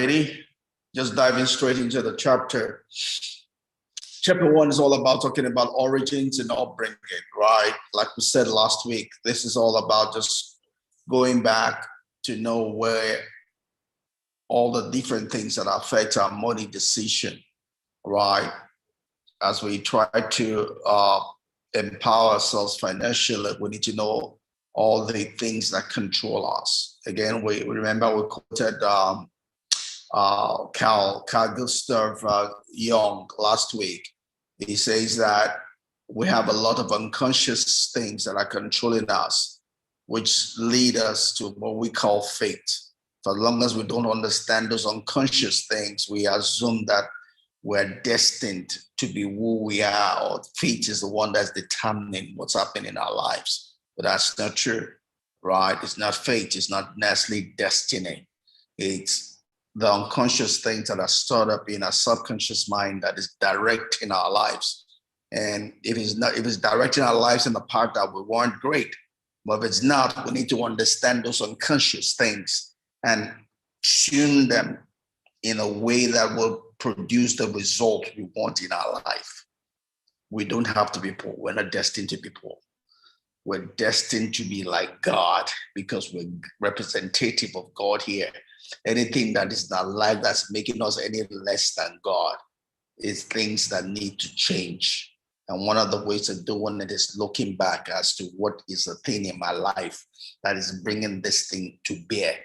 Ready? Just diving straight into the chapter. Chapter 1 is all about talking about origins and upbringing, right? Like we said last week, this is all about just going back to know where all the different things that affect our money decision, right? As we try to empower ourselves financially, we need to know all the things that control us. Again, we remember we quoted Carl Gustav Jung last week. He says that we have a lot of unconscious things that are controlling us, which lead us to what we call fate. For as long as we don't understand those unconscious things, we assume that we're destined to be who we are, or fate is the one that's determining what's happening in our lives. But that's not true, right? It's not fate, it's not necessarily destiny. It's the unconscious things that are stored up in our subconscious mind that is directing our lives. And if it's directing our lives in the part that we weren't great, but if it's not, we need to understand those unconscious things and tune them in a way that will produce the result we want in our life. We don't have to be poor. We're not destined to be poor. We're destined to be like God because we're representative of God here. Anything that is not life that's making us any less than God is things that need to change. And one of the ways of doing it is looking back as to what is the thing in my life that is bringing this thing to bear,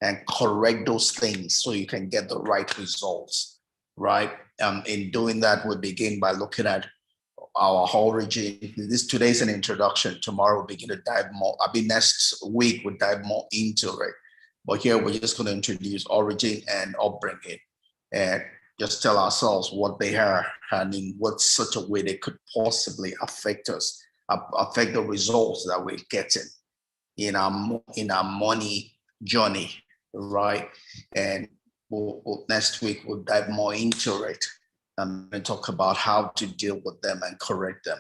and correct those things so you can get the right results, right? In doing that, we begin by looking at our origin. Today's an introduction. Tomorrow we'll begin to dive more. Next week we'll dive more into it. But here we're just going to introduce origin and upbringing and just tell ourselves what they are and in what such a way they could possibly affect us, affect the results that we're getting in our money journey, right? And next week we'll dive more into it and talk about how to deal with them and correct them.